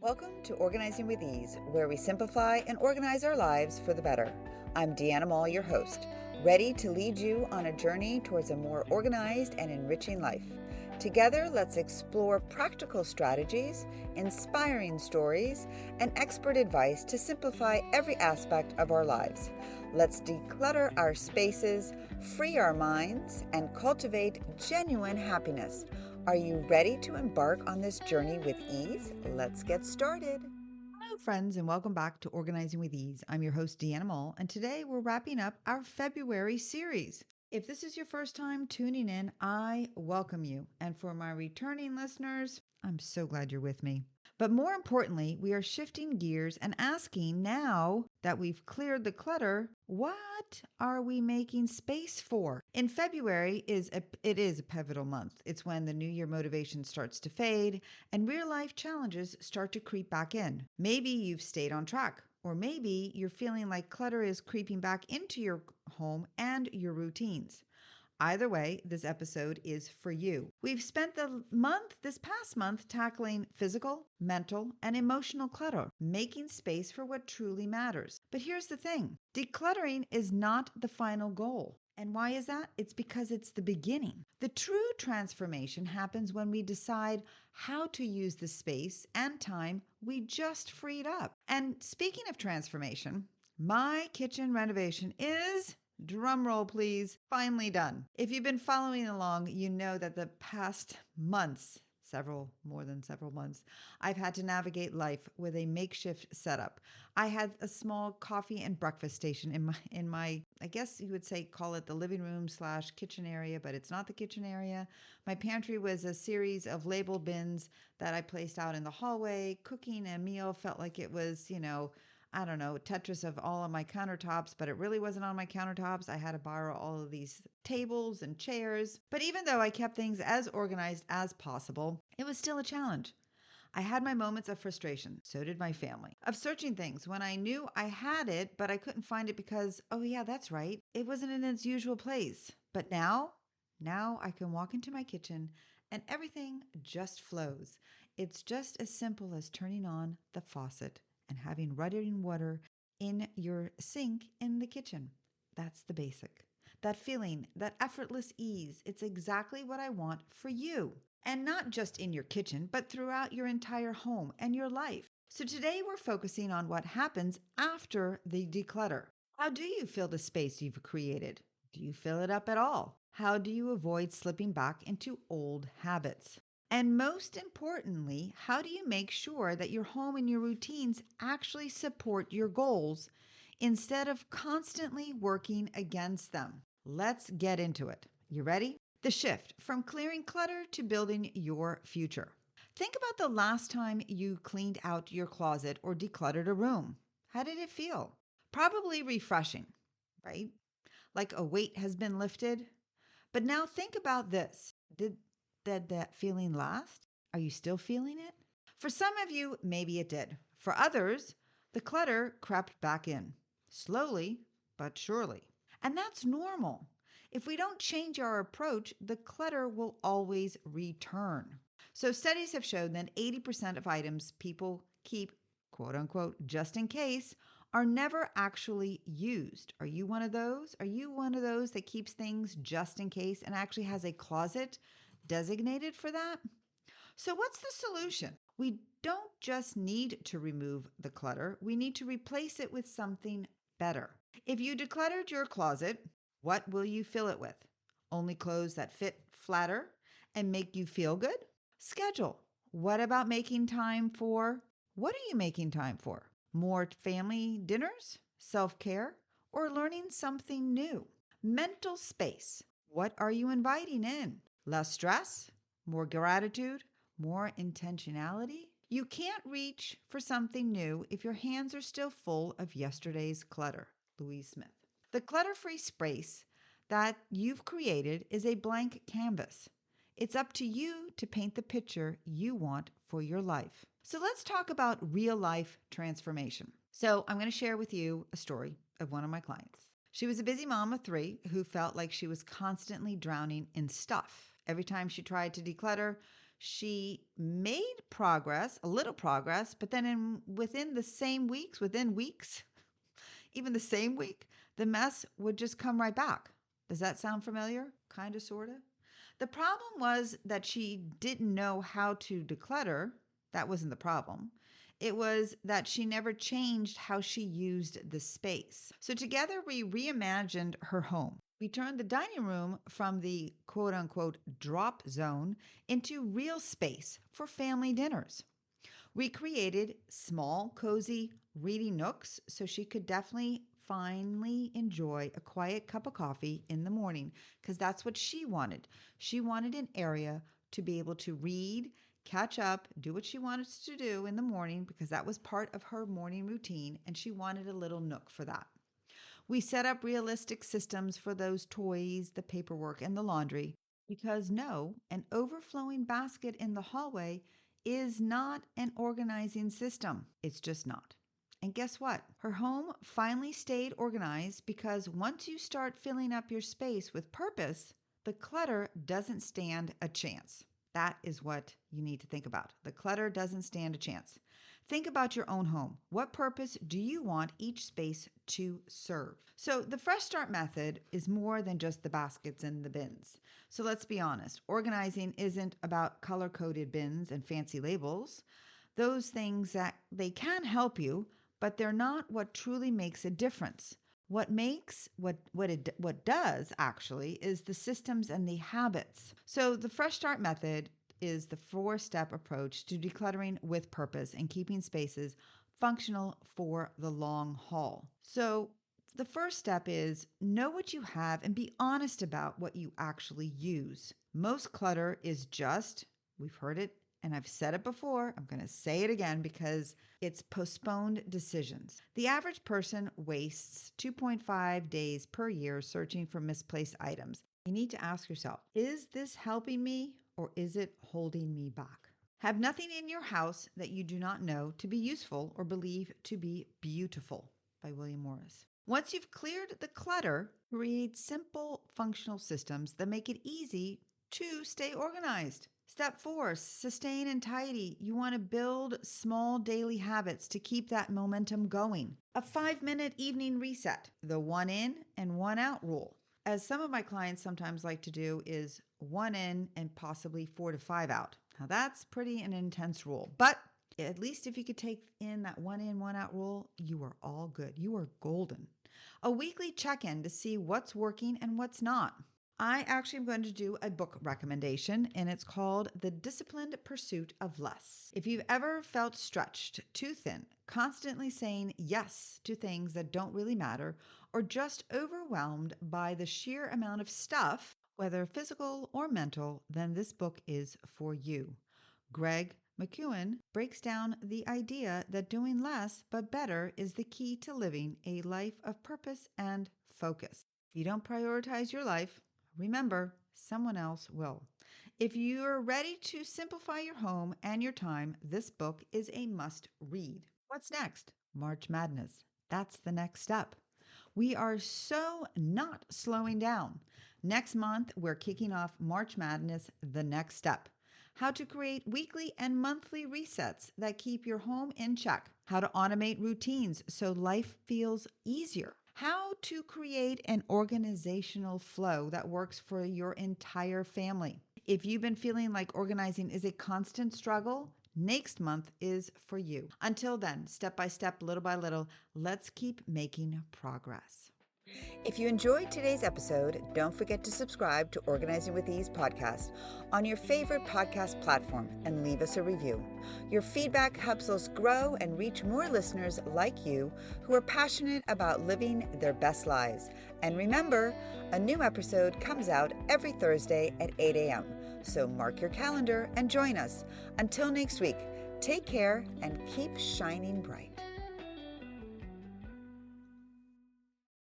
Welcome to Organizing with Ease, where we simplify and organize our lives for the better. I'm Deanna Mall, your host, ready to lead you on a journey towards a more organized and enriching life. Together, let's explore practical strategies, inspiring stories, and expert advice to simplify every aspect of our lives. Let's declutter our spaces, free our minds, and cultivate genuine happiness. Are you ready to embark on this journey with ease? Let's get started. Hello, friends, and welcome back to Organizing with Ease. I'm your host, Deanna Mall, and today we're wrapping up our February series. If this is your first time tuning in, I welcome you. And for my returning listeners, I'm so glad you're with me. But more importantly, we are shifting gears and asking now that we've cleared the clutter, what are we making space for? In February it is a pivotal month. It's when the new year motivation starts to fade and real life challenges start to creep back in. Maybe you've stayed on track, or maybe you're feeling like clutter is creeping back into your home and your routines. Either way, this episode is for you. We've spent this past month, tackling physical, mental, and emotional clutter, making space for what truly matters. But here's the thing, decluttering is not the final goal. And why is that? It's because it's the beginning. The true transformation happens when we decide how to use the space and time we just freed up. And speaking of transformation, my kitchen renovation is, drum roll please, finally done. If you've been following along, you know that the past months, more than several months, I've had to navigate life with a makeshift setup. I had a small coffee and breakfast station in my I guess you would say call it the living room / kitchen area, but it's not the kitchen area. My pantry was a series of label bins that I placed out in the hallway. Cooking a meal felt like it was, I don't know, Tetris of all on my countertops, but it really wasn't on my countertops. I had to borrow all of these tables and chairs. But even though I kept things as organized as possible, it was still a challenge. I had my moments of frustration. So did my family. Of searching things when I knew I had it, but I couldn't find it because, oh yeah, that's right, it wasn't in its usual place. But now I can walk into my kitchen and everything just flows. It's just as simple as turning on the faucet and having running water in your sink in the kitchen. That's the basic. That feeling, that effortless ease, it's exactly what I want for you. And not just in your kitchen, but throughout your entire home and your life. So today we're focusing on what happens after the declutter. How do you fill the space you've created? Do you fill it up at all? How do you avoid slipping back into old habits? And most importantly, how do you make sure that your home and your routines actually support your goals instead of constantly working against them? Let's get into it. You ready? The shift from clearing clutter to building your future. Think about the last time you cleaned out your closet or decluttered a room. How did it feel? Probably refreshing, right? Like a weight has been lifted. But now think about this. Did that feeling last? Are you still feeling it? For some of you, maybe it did. For others, the clutter crept back in, slowly but surely. And that's normal. If we don't change our approach, the clutter will always return. So studies have shown that 80% of items people keep, quote unquote, just in case, are never actually used. Are you one of those? Are you one of those that keeps things just in case and actually has a closet designated for that? So what's the solution? We don't just need to remove the clutter, we need to replace it with something better. If you decluttered your closet, what will you fill it with? Only clothes that fit, flatter, and make you feel good? Schedule. What about making time for? What are you making time for? More family dinners, self-care, or learning something new? Mental space. What are you inviting in? Less stress, more gratitude, more intentionality? You can't reach for something new if your hands are still full of yesterday's clutter. Louise Smith. The clutter-free space that you've created is a blank canvas. It's up to you to paint the picture you want for your life. So let's talk about real life transformation. So I'm going to share with you a story of one of my clients. She was a busy mom of 3 who felt like she was constantly drowning in stuff. Every time she tried to declutter, She made progress, a little progress, but then within weeks, even the same week, the mess would just come right back. Does that sound familiar? Kind of, sort of. The problem was that she didn't know how to declutter. That wasn't the problem. It was that she never changed how she used the space. So together we reimagined her home. We turned the dining room from the quote unquote drop zone into real space for family dinners. We created small, cozy reading nooks so she could definitely finally enjoy a quiet cup of coffee in the morning because that's what she wanted. She wanted an area to be able to read, catch up, do what she wanted to do in the morning because that was part of her morning routine, and she wanted a little nook for that. We set up realistic systems for those toys, the paperwork, and the laundry because no, an overflowing basket in the hallway is not an organizing system. It's just not. And guess what? Her home finally stayed organized because once you start filling up your space with purpose, the clutter doesn't stand a chance. That is what you need to think about. The clutter doesn't stand a chance. Think about your own home. What purpose do you want each space to serve? So the Fresh Start method is more than just the baskets and the bins. So let's be honest. Organizing isn't about color-coded bins and fancy labels. Those things that they can help you, but they're not what truly makes a difference. What does actually is the systems and the habits. So the Fresh Start method is the 4-step approach to decluttering with purpose and keeping spaces functional for the long haul. So the first step is know what you have and be honest about what you actually use. Most clutter is just, we've heard it and I've said it before, I'm going to say it again because it's postponed decisions. The average person wastes 2.5 days per year searching for misplaced items. You need to ask yourself, is this helping me or is it holding me back? Have nothing in your house that you do not know to be useful or believe to be beautiful, by William Morris. Once you've cleared the clutter, create simple functional systems that make it easy to stay organized. Step 4, sustain and tidy. You want to build small daily habits to keep that momentum going. A 5-minute evening reset, the 1 in and 1 out rule. As some of my clients sometimes like to do is 1 in and possibly 4 to 5 out. Now that's pretty an intense rule, but at least if you could take in that 1 in, 1 out rule, you are all good. You are golden. A weekly check-in to see what's working and what's not. I actually am going to do a book recommendation, and it's called The Disciplined Pursuit of Less. If you've ever felt stretched too thin, constantly saying yes to things that don't really matter, or just overwhelmed by the sheer amount of stuff, whether physical or mental, then this book is for you. Greg McKeown breaks down the idea that doing less but better is the key to living a life of purpose and focus. If you don't prioritize your life, remember, someone else will. If you're ready to simplify your home and your time, this book is a must read. What's next? March Madness. That's the next step. We are so not slowing down. Next month, we're kicking off March Madness, the next step. How to create weekly and monthly resets that keep your home in check. How to automate routines so life feels easier. How to create an organizational flow that works for your entire family. If you've been feeling like organizing is a constant struggle, next month is for you. Until then, step by step, little by little, let's keep making progress. If you enjoyed today's episode, don't forget to subscribe to Organizing with Ease podcast on your favorite podcast platform and leave us a review. Your feedback helps us grow and reach more listeners like you who are passionate about living their best lives. And remember, a new episode comes out every Thursday at 8 a.m. So mark your calendar and join us. Until next week, take care and keep shining bright.